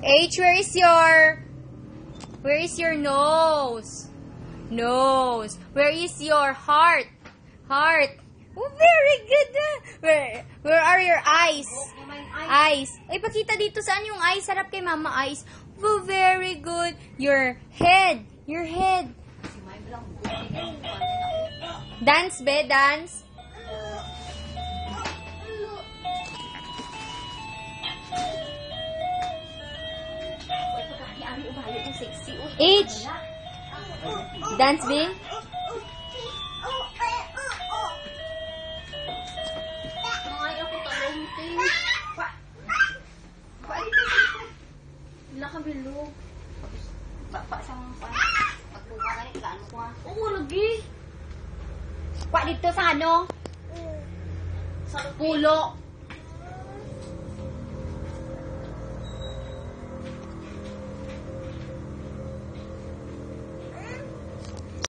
H, where is your nose? Nose. Where is your heart? Heart. Oh, very good. Where are your eyes? Eyes. Ay, pakita dito saan yung eyes. Sarap kay mama eyes. Oh, very good. Your head. Your head. Dance, be, dance. H. Dance, be. Nakabilog. Bakpa sang pagbuka ka ni ilaan ko. Oo, lagi. Kwa dito sa ano? Sa pulo.